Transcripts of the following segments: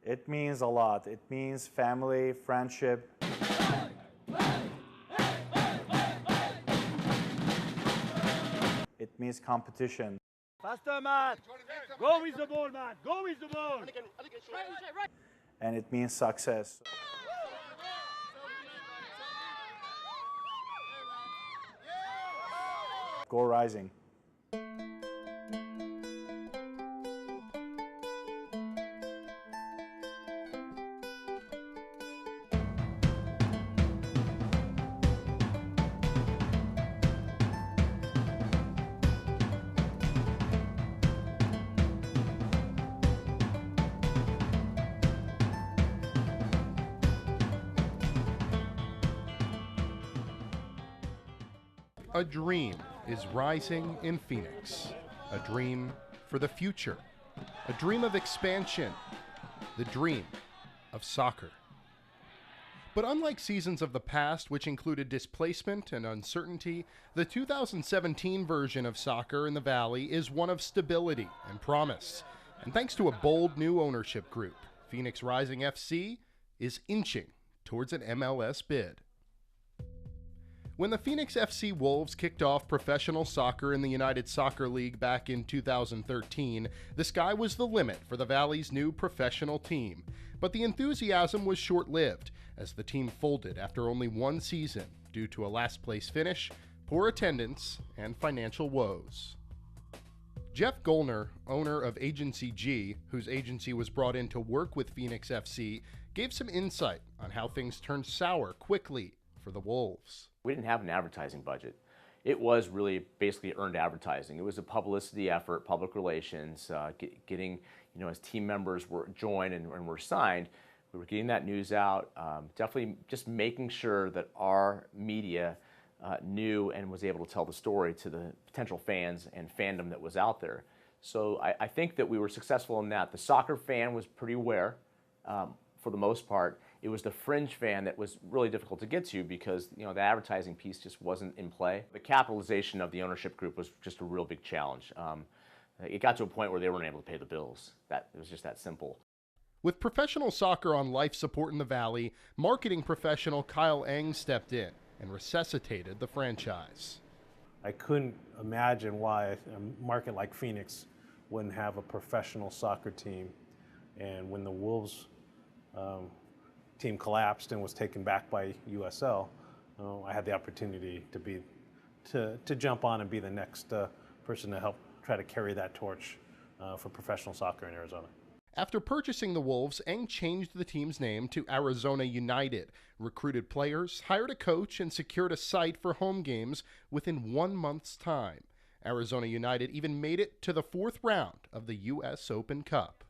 It means a lot. It means family, friendship. It means competition. Faster, man. Go with the ball, man. Go with the ball. And it means success. Go Rising. A dream is rising in Phoenix. A dream for the future. A dream of expansion. The dream of soccer. But unlike seasons of the past, which included displacement and uncertainty, the 2017 version of soccer in the Valley is one of stability and promise. And thanks to a bold new ownership group, Phoenix Rising FC is inching towards an MLS bid. When the Phoenix FC Wolves kicked off professional soccer in the United Soccer League back in 2013, the sky was the limit for the Valley's new professional team. But the enthusiasm was short-lived, as the team folded after only one season due to a last-place finish, poor attendance, and financial woes. Jeff Gollner, owner of Agency G, whose agency was brought in to work with Phoenix FC, gave some insight on how things turned sour quickly for the Wolves. We didn't have an advertising budget. It was really basically earned advertising. It was a publicity effort, public relations, getting, as team members were joined and were signed, we were getting that news out, definitely just making sure that our media knew and was able to tell the story to the potential fans and fandom that was out there. So I think that we were successful in that. The soccer fan was pretty aware for the most part. It was the fringe fan that was really difficult to get to because the advertising piece just wasn't in play. The capitalization of the ownership group was just a real big challenge. It got to a point where they weren't able to pay the bills. It was just that simple. With professional soccer on life support in the Valley, marketing professional Kyle Eng stepped in and resuscitated the franchise. I couldn't imagine why a market like Phoenix wouldn't have a professional soccer team. And when the Wolves team collapsed and was taken back by USL, I had the opportunity to jump on and be the next person to help try to carry that torch for professional soccer in Arizona. After purchasing the Wolves, Eng changed the team's name to Arizona United, recruited players, hired a coach, and secured a site for home games within 1 month's time. Arizona United even made it to the 4th round of the U.S. Open Cup.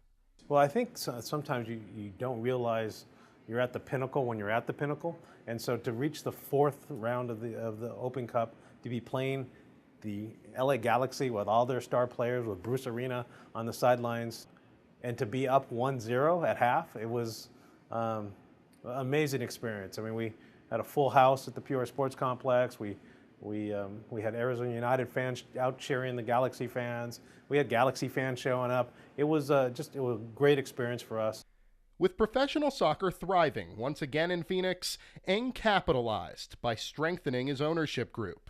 Well, I think sometimes you don't realize you're at the pinnacle when you're at the pinnacle. And so to reach the 4th round of the Open Cup, to be playing the LA Galaxy with all their star players, with Bruce Arena on the sidelines, and to be up 1-0 at half, it was an amazing experience. I mean, we had a full house at the Peoria Sports Complex. We had Arizona United fans out cheering the Galaxy fans. We had Galaxy fans showing up. It was a great experience for us. With professional soccer thriving once again in Phoenix, Eng capitalized by strengthening his ownership group.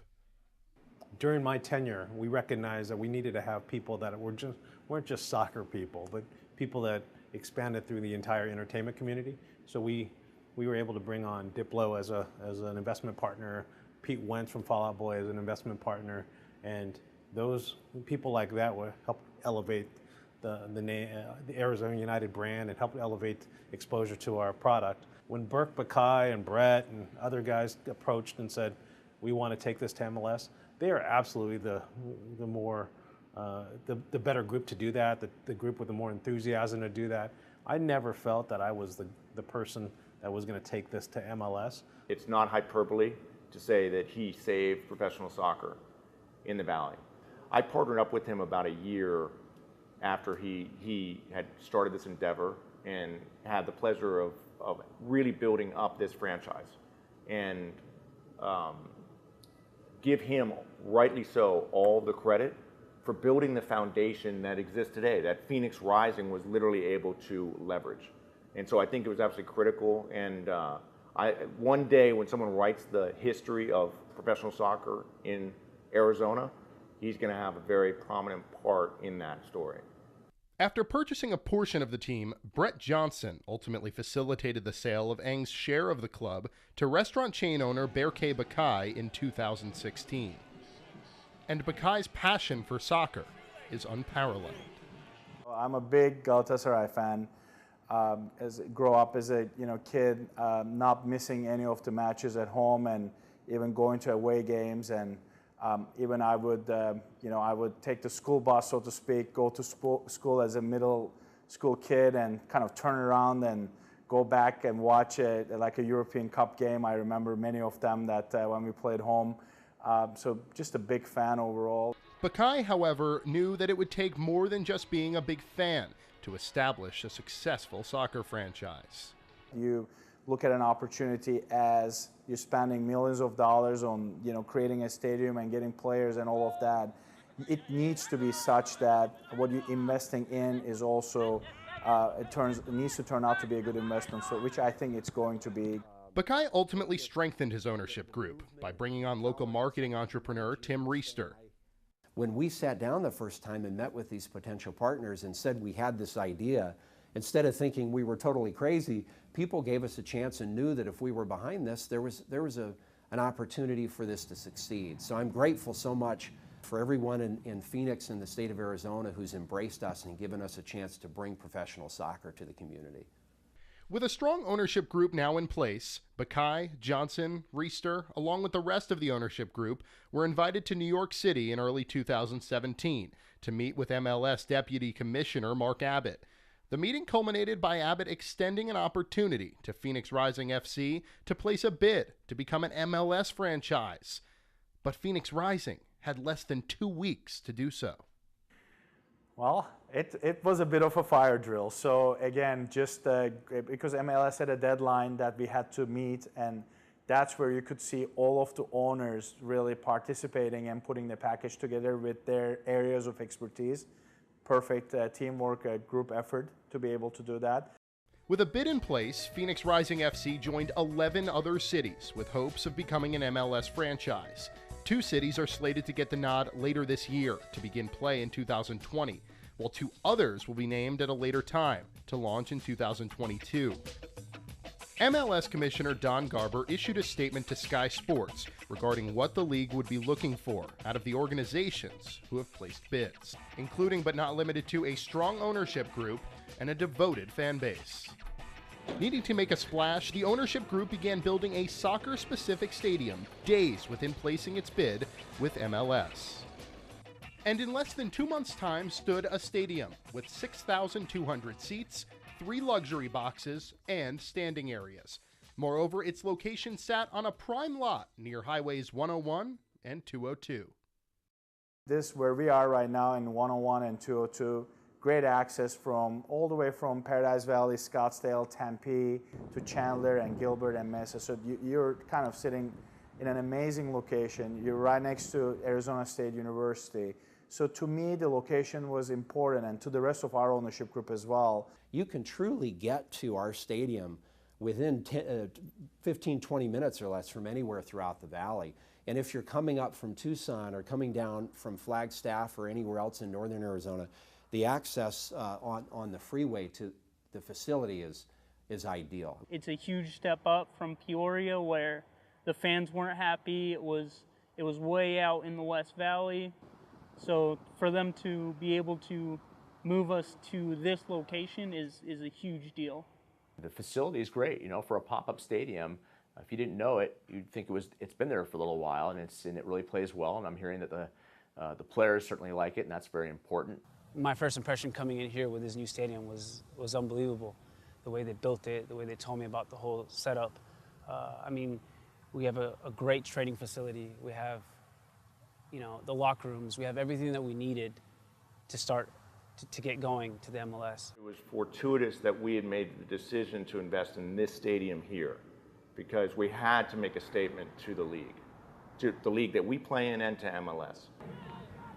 During my tenure, we recognized that we needed to have people that weren't just soccer people, but people that expanded through the entire entertainment community. So we were able to bring on Diplo as an investment partner, Pete Wentz from Fall Out Boy as an investment partner, and those people like that will help elevate the Arizona United brand and help elevate exposure to our product. When Burke Bakai and Brett and other guys approached and said, we want to take this to MLS, they are absolutely the better group to do that, the group with the more enthusiasm to do that. I never felt that I was the person that was going to take this to MLS. It's not hyperbole to say that he saved professional soccer in the Valley. I partnered up with him about a year after he had started this endeavor and had the pleasure of really building up this franchise. And give him, rightly so, all the credit for building the foundation that exists today, that Phoenix Rising was literally able to leverage. And so I think it was absolutely critical. And one day when someone writes the history of professional soccer in Arizona, he's going to have a very prominent part in that story. After purchasing a portion of the team, Brett Johnson ultimately facilitated the sale of Eng's share of the club to restaurant chain owner Berke Bakai in 2016. And Bakai's passion for soccer is unparalleled. I'm a big Galatasaray fan. Grow up as a kid, not missing any of the matches at home, and even going to away games. And even I would take the school bus, so to speak, go to school as a middle school kid, and kind of turn around and go back and watch like a European Cup game. I remember many of them that when we played home. So just a big fan overall. Bakai, however, knew that it would take more than just being a big fan to establish a successful soccer franchise. You look at an opportunity as you're spending millions of dollars on creating a stadium and getting players and all of that. It needs to be such that what you're investing in is also it needs to turn out to be a good investment, so which I think it's going to be. Bakai ultimately strengthened his ownership group by bringing on local marketing entrepreneur Tim Reister. When we sat down the first time and met with these potential partners and said we had this idea, instead of thinking we were totally crazy, people gave us a chance and knew that if we were behind this, there was an opportunity for this to succeed. So I'm grateful so much for everyone in Phoenix and the state of Arizona who's embraced us and given us a chance to bring professional soccer to the community. With a strong ownership group now in place, Bakai, Johnson, Reister, along with the rest of the ownership group, were invited to New York City in early 2017 to meet with MLS Deputy Commissioner Mark Abbott. The meeting culminated by Abbott extending an opportunity to Phoenix Rising FC to place a bid to become an MLS franchise. But Phoenix Rising had less than 2 weeks to do so. Well, it was a bit of a fire drill. So again, just because MLS had a deadline that we had to meet, and that's where you could see all of the owners really participating and putting the package together with their areas of expertise. Perfect teamwork, group effort to be able to do that. With a bid in place, Phoenix Rising FC joined 11 other cities with hopes of becoming an MLS franchise. 2 cities are slated to get the nod later this year to begin play in 2020, while 2 others will be named at a later time to launch in 2022. MLS Commissioner Don Garber issued a statement to Sky Sports regarding what the league would be looking for out of the organizations who have placed bids, including but not limited to a strong ownership group and a devoted fan base. Needing to make a splash, the ownership group began building a soccer-specific stadium days within placing its bid with MLS. And in less than 2 months' time stood a stadium with 6,200 seats, 3 luxury boxes, and standing areas. Moreover, its location sat on a prime lot near Highways 101 and 202. This, where we are right now in 101 and 202, great access from all the way from Paradise Valley, Scottsdale, Tempe, to Chandler and Gilbert and Mesa. So you're kind of sitting in an amazing location. You're right next to Arizona State University. So to me, the location was important, and to the rest of our ownership group as well. You can truly get to our stadium within 15, 20 minutes or less from anywhere throughout the valley. And if you're coming up from Tucson or coming down from Flagstaff or anywhere else in northern Arizona, the access on the freeway to the facility is ideal. It's a huge step up from Peoria, where the fans weren't happy. It was way out in the West Valley. So for them to be able to move us to this location is a huge deal. The facility is great, for a pop-up stadium. If you didn't know it, you'd think it's been there for a little while, and it really plays well. And I'm hearing that the players certainly like it, and that's very important. My first impression coming in here with this new stadium was unbelievable. The way they built it, the way they told me about the whole setup. We have a great training facility. We have, the locker rooms. We have everything that we needed to start to get going to the MLS. It was fortuitous that we had made the decision to invest in this stadium here, because we had to make a statement to the league that we play in and to MLS.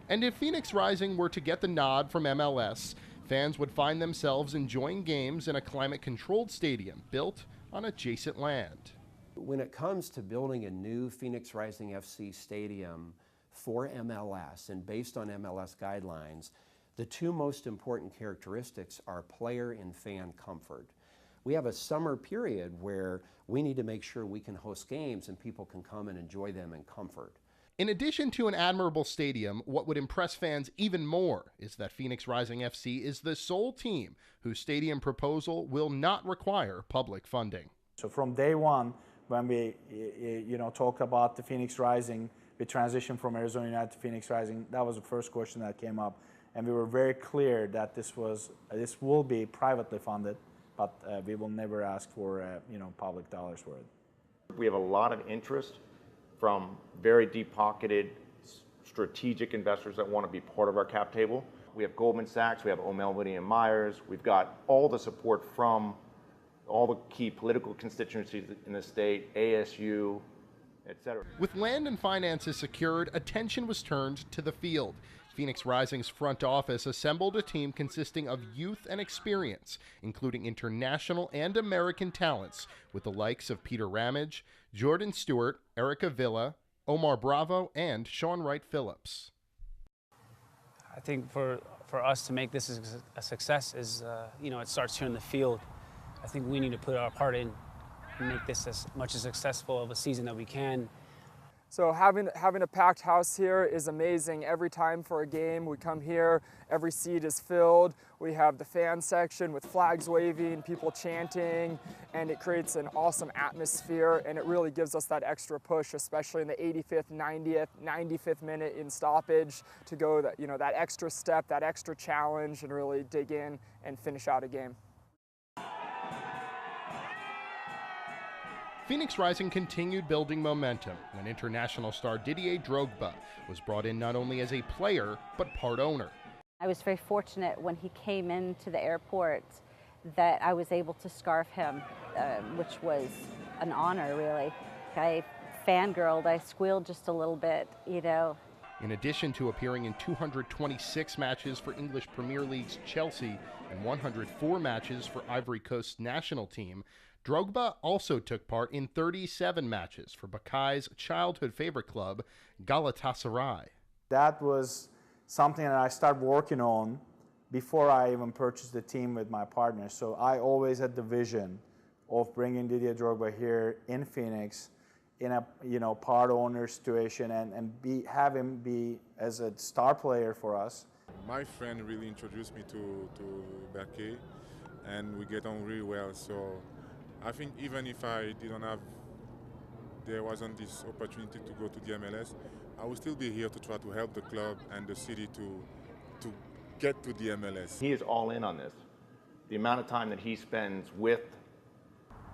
And if Phoenix Rising were to get the nod from MLS, Fans would find themselves enjoying games in a climate-controlled stadium built on adjacent land. When it comes to building a new Phoenix Rising FC stadium for MLS and based on MLS guidelines, the two most important characteristics are player and fan comfort. We have a summer period where we need to make sure we can host games and people can come and enjoy them in comfort. In addition to an admirable stadium, what would impress fans even more is that Phoenix Rising FC is the sole team whose stadium proposal will not require public funding. So from day one, when we talked about the Phoenix Rising, we transitioned from Arizona United to Phoenix Rising, that was the first question that came up. And we were very clear that this will be privately funded, but we will never ask for public dollars for it. We have a lot of interest from very deep-pocketed strategic investors that want to be part of our cap table. We have Goldman Sachs, we have O'Melveny and Myers, we've got all the support from all the key political constituencies in the state, ASU, etc. With land and finances secured, attention was turned to the field. Phoenix Rising's front office assembled a team consisting of youth and experience, including international and American talents, with the likes of Peter Ramage, Jordan Stewart, Erica Villa, Omar Bravo, and Sean Wright Phillips. I think for us to make this a success is, it starts here in the field. I think we need to put our part in and make this as much as successful of a season that we can. So having a packed house here is amazing. Every time for a game we come here, every seat is filled. We have the fan section with flags waving, people chanting, and it creates an awesome atmosphere, and it really gives us that extra push, especially in the 85th, 90th, 95th minute in stoppage, to go that extra step, that extra challenge, and really dig in and finish out a game. Phoenix Rising continued building momentum when international star Didier Drogba was brought in not only as a player, but part owner. I was very fortunate when he came into the airport that I was able to scarf him, which was an honor, really. I fangirled, I squealed just a little bit, In addition to appearing in 226 matches for English Premier League's Chelsea and 104 matches for Ivory Coast's national team, Drogba also took part in 37 matches for Bakay's childhood favorite club, Galatasaray. That was something that I started working on before I even purchased the team with my partner. So I always had the vision of bringing Didier Drogba here in Phoenix in a part owner situation and have him be as a star player for us. My friend really introduced me to Bakay, and we get on really well. So I think even if there wasn't this opportunity to go to the MLS, I will still be here to try to help the club and the city to get to the MLS. He is all in on this. The amount of time that he spends with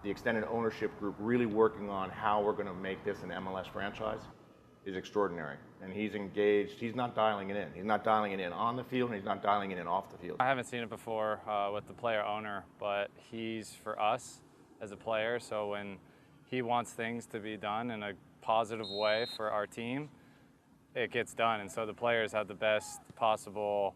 the extended ownership group really working on how we're going to make this an MLS franchise is extraordinary. And he's engaged. He's not dialing it in. He's not dialing it in on the field, and he's not dialing it in off the field. I haven't seen it before with the player owner, but he's for us as a player. So when he wants things to be done in a positive way for our team, it gets done. And so the players have the best possible.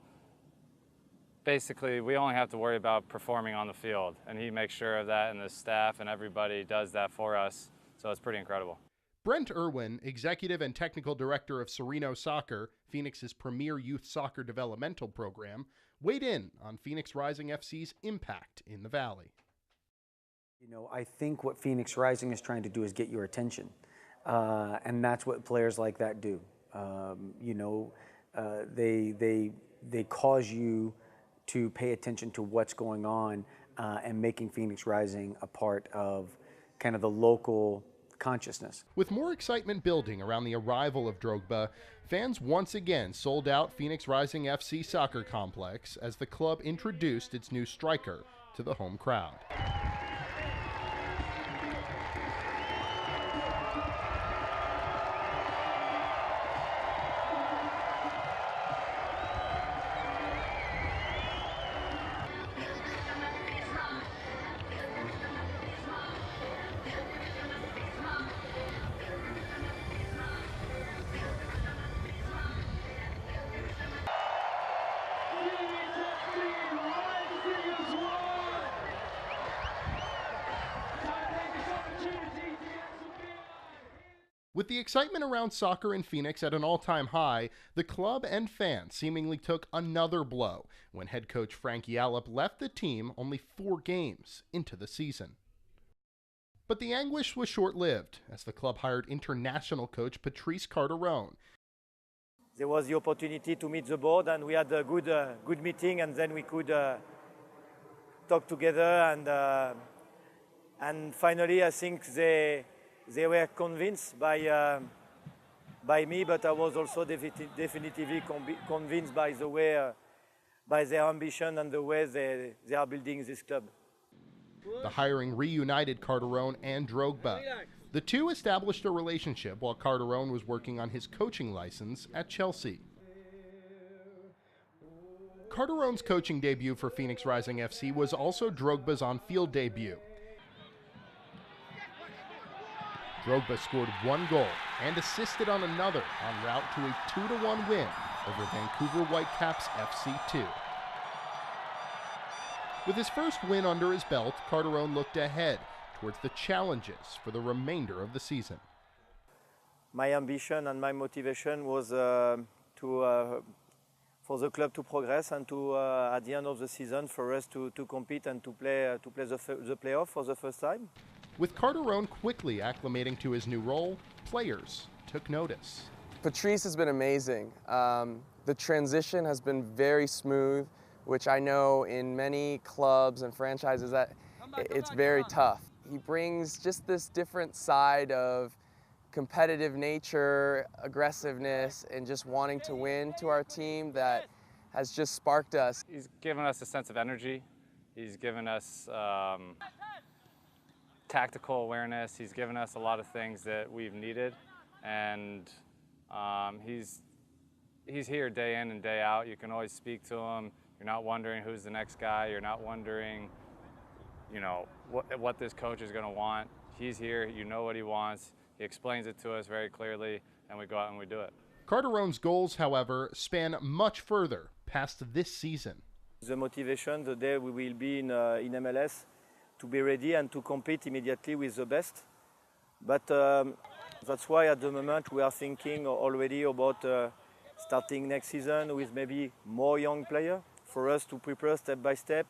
Basically, we only have to worry about performing on the field, and he makes sure of that, and the staff and everybody does that for us, so it's pretty incredible. Brent Irwin, Executive and Technical Director of Sereno Soccer, Phoenix's premier youth soccer developmental program, weighed in on Phoenix Rising FC's impact in the Valley. I think what Phoenix Rising is trying to do is get your attention, and that's what players like that do. They cause you to pay attention to what's going on and making Phoenix Rising a part of kind of the local consciousness. With more excitement building around the arrival of Drogba, fans once again sold out Phoenix Rising FC soccer complex as the club introduced its new striker to the home crowd. With the excitement around soccer in Phoenix at an all-time high, the club and fans seemingly took another blow when head coach Frankie Allop left the team only 4 games into the season. But the anguish was short-lived as the club hired international coach Patrice Carterone. There was the opportunity to meet the board, and we had a good meeting, and then we could talk together, and finally I think they were convinced by me, but I was also definitively convinced by the way, by their ambition and the way they are building this club. The hiring reunited Carterone and Drogba. The two established a relationship while Carterone was working on his coaching license at Chelsea. Carterone's coaching debut for Phoenix Rising FC was also Drogba's on-field debut. Drogba scored 1 goal and assisted on another en route to a 2-1 win over Vancouver Whitecaps FC2. With his first win under his belt, Carterone looked ahead towards the challenges for the remainder of the season. My ambition and my motivation was for the club to progress and to, at the end of the season, for us to compete and to play the playoff for the first time. With Carterone quickly acclimating to his new role, players took notice. Patrice has been amazing. The transition has been very smooth, which I know in many clubs and franchises that it's very tough. He brings just this different side of competitive nature, aggressiveness, and just wanting to win to our team that has just sparked us. He's given us a sense of energy. He's given us tactical awareness. He's given us a lot of things that we've needed, and he's here day in and day out. You can always speak to him. You're not wondering who's the next guy. You're not wondering, you know, what this coach is going to want. He's here. You know what he wants. He explains it to us very clearly, and we go out and we do it. Carterone's goals, however, span much further past this season. The motivation, the day we will be in MLS, to be ready and to compete immediately with the best. But that's why at the moment we are thinking already about starting next season with maybe more young players for us to prepare step by step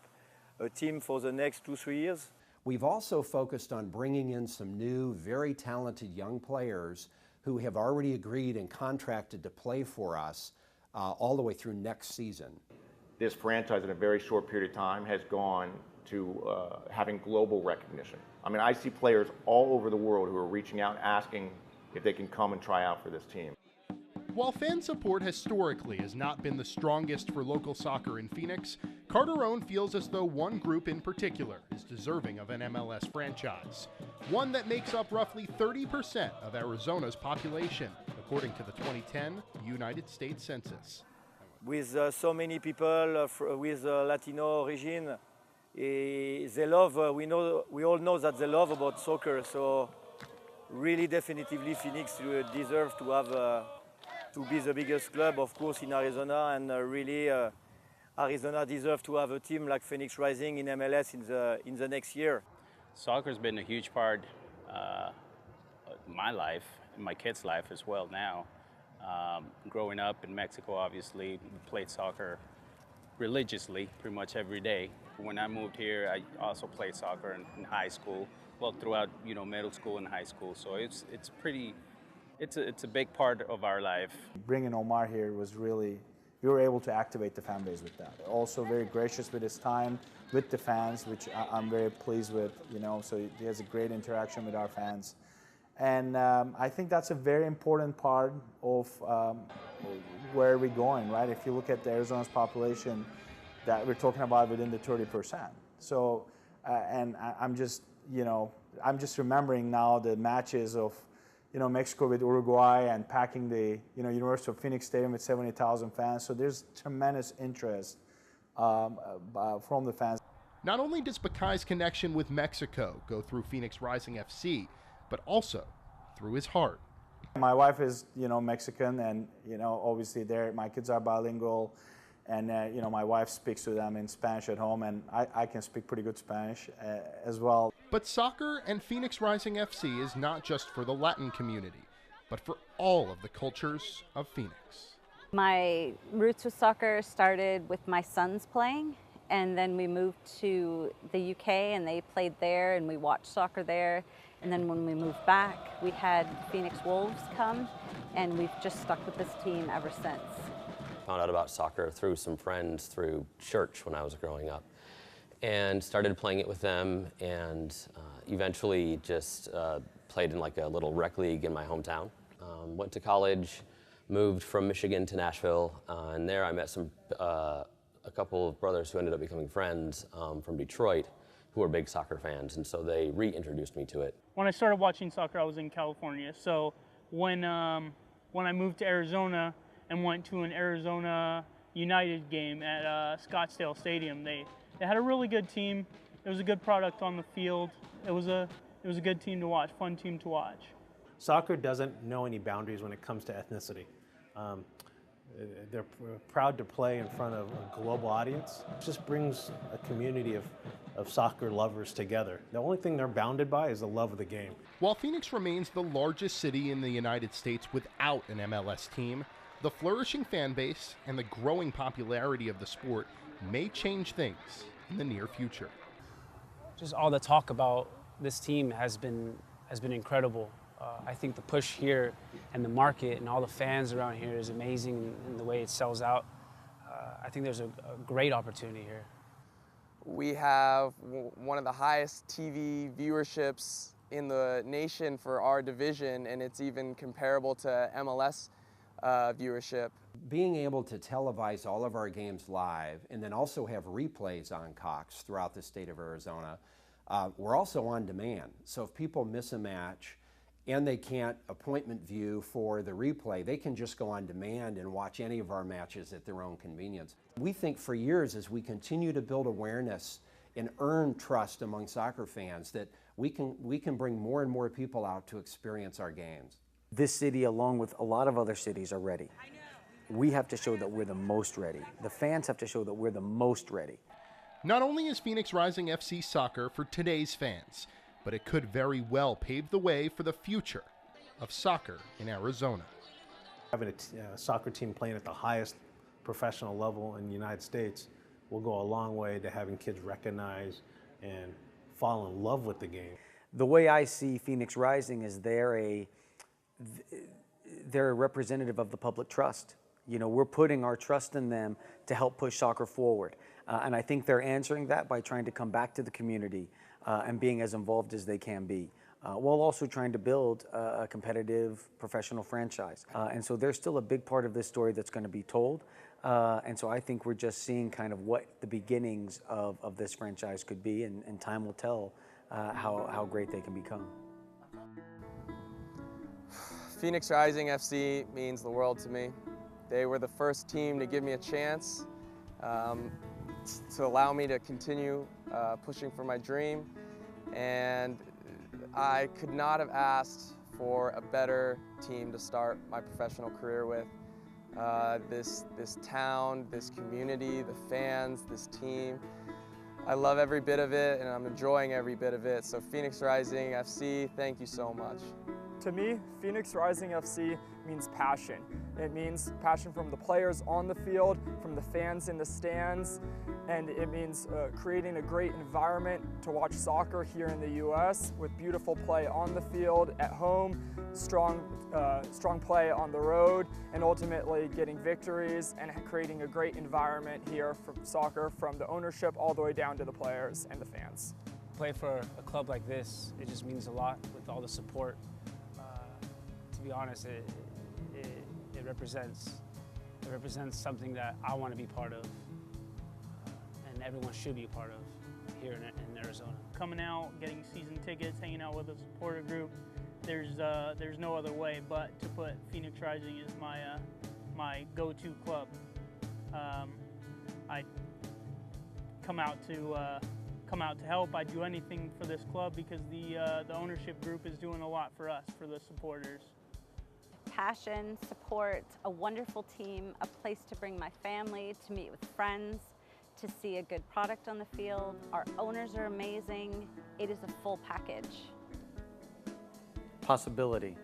a team for the next 2-3 years. We've also focused on bringing in some new, very talented young players who have already agreed and contracted to play for us all the way through next season. This franchise in a very short period of time has gone to having global recognition. I mean, I see players all over the world who are reaching out asking if they can come and try out for this team. While fan support historically has not been the strongest for local soccer in Phoenix, Carterone feels as though one group in particular is deserving of an MLS franchise, one that makes up roughly 30% of Arizona's population, according to the 2010 United States Census. With so many people with Latino origin, they love, we all know that they love about soccer, so really definitively Phoenix deserves to have to be the biggest club, of course, in Arizona, and really Arizona deserves to have a team like Phoenix Rising in MLS in the next year. Soccer's been a huge part of my life, and my kids' life as well now. Growing up in Mexico, obviously, we played soccer religiously pretty much every day. When I moved here, I also played soccer in high school, well, throughout, you know, middle school and high school. So it's a big part of our life. Bringing Omar here was really, we were able to activate the fan base with that. Also very gracious with his time with the fans, which I'm very pleased with, you know, so he has a great interaction with our fans. And I think that's a very important part of where we're going, right? If you look at the Arizona's population that we're talking about within the 30%. So, and I'm just, you know, I'm just remembering now the matches of, you know, Mexico with Uruguay and packing the, you know, University of Phoenix Stadium with 70,000 fans. So there's tremendous interest from the fans. Not only does Bakai's connection with Mexico go through Phoenix Rising FC, but also through his heart. My wife is, you know, Mexican, and, you know, obviously my kids are bilingual, and, you know, my wife speaks to them in Spanish at home, and I can speak pretty good Spanish as well. But soccer and Phoenix Rising FC is not just for the Latin community. but for all of the cultures of Phoenix. My roots with soccer started with my sons playing, and then we moved to the UK and they played there and we watched soccer there. And then when we moved back, we had Phoenix Wolves come, and we've just stuck with this team ever since. Found out about soccer through some friends through church when I was growing up, and started playing it with them, and eventually just played in like a little rec league in my hometown. Went to college, moved from Michigan to Nashville, and there I met a couple of brothers who ended up becoming friends from Detroit, who were big soccer fans, and so they reintroduced me to it. When I started watching soccer, I was in California. So when I moved to Arizona and went to an Arizona United game at Scottsdale Stadium, they had a really good team. It was a good product on the field. It was a good team to watch, fun team to watch. Soccer doesn't know any boundaries when it comes to ethnicity. They're proud to play in front of a global audience. It just brings a community of soccer lovers together. The only thing they're bounded by is the love of the game. While Phoenix remains the largest city in the United States without an MLS team, the flourishing fan base and the growing popularity of the sport may change things in the near future. Just all the talk about this team has been incredible. I think the push here and the market and all the fans around here is amazing in the way it sells out. I think there's a great opportunity here. We have one of the highest TV viewerships in the nation for our division, and it's even comparable to MLS viewership. Being able to televise all of our games live and then also have replays on Cox throughout the state of Arizona, we're also on demand. So if people miss a match and they can't appointment view for the replay, they can just go on demand and watch any of our matches at their own convenience. We think for years, as we continue to build awareness and earn trust among soccer fans, that we can bring more and more people out to experience our games. This city, along with a lot of other cities, are ready. We have to show that we're the most ready. The fans have to show that we're the most ready. Not only is Phoenix Rising FC soccer for today's fans, but it could very well pave the way for the future of soccer in Arizona. Having a soccer team playing at the highest professional level in the United States will go a long way to having kids recognize and fall in love with the game. The way I see Phoenix Rising is they're a representative of the public trust. You know, we're putting our trust in them to help push soccer forward. And I think they're answering that by trying to come back to the community and being as involved as they can be, while also trying to build a competitive professional franchise. And so they're still a big part of this story that's going to be told. And so I think we're just seeing kind of what the beginnings of this franchise could be, and time will tell how great they can become. Phoenix Rising FC means the world to me. They were the first team to give me a chance, to allow me to continue pushing for my dream, and I could not have asked for a better team to start my professional career with. This town, this community, the fans, this team. I love every bit of it, and I'm enjoying every bit of it. So Phoenix Rising FC, thank you so much. To me, Phoenix Rising FC means passion. It means passion from the players on the field, from the fans in the stands, and it means creating a great environment to watch soccer here in the U.S. with beautiful play on the field, at home, strong play on the road, and ultimately getting victories and creating a great environment here for soccer from the ownership all the way down to the players and the fans. Play for a club like this, it just means a lot with all the support. To be honest, it represents something that I want to be part of, and everyone should be a part of here in Arizona. Coming out, getting season tickets, hanging out with a supporter group, there's no other way but to put Phoenix Rising as my go-to club. I come out to help. I do anything for this club because the ownership group is doing a lot for us, for the supporters. Passion, support, a wonderful team, a place to bring my family, to meet with friends, to see a good product on the field. Our owners are amazing. It is a full package. Possibility.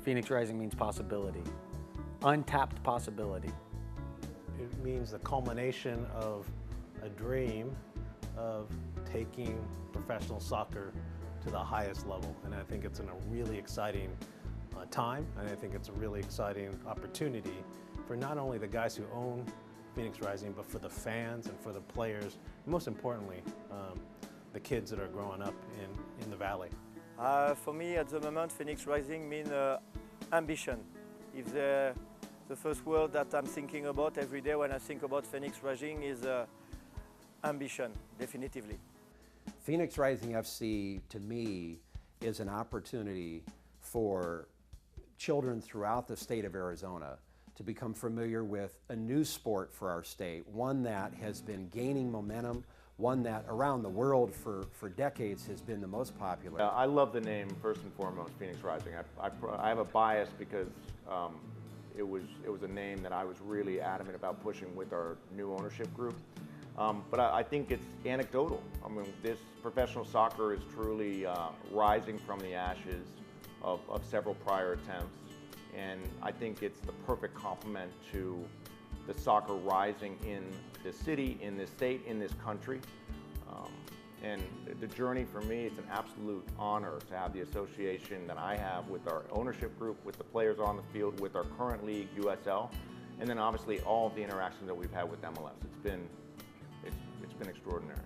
Phoenix Rising means possibility, untapped possibility. It means the culmination of a dream of taking professional soccer to the highest level. And I think it's in a really exciting time, and I think it's a really exciting opportunity for not only the guys who own Phoenix Rising, but for the fans and for the players, and most importantly, the kids that are growing up in the Valley. For me, at the moment, Phoenix Rising means ambition. If the first word that I'm thinking about every day when I think about Phoenix Rising is ambition, definitively. Phoenix Rising FC, to me, is an opportunity for children throughout the state of Arizona to become familiar with a new sport for our state, one that has been gaining momentum, one that around the world for decades has been the most popular. I love the name, first and foremost, Phoenix Rising. I have a bias because it was a name that I was really adamant about pushing with our new ownership group. But I think it's anecdotal. I mean, this professional soccer is truly rising from the ashes of several prior attempts. And I think it's the perfect complement to the soccer rising in the city, in this state, in this country. And the journey for me, it's an absolute honor to have the association that I have with our ownership group, with the players on the field, with our current league, USL, and then obviously all of the interactions that we've had with MLS. It's been extraordinary.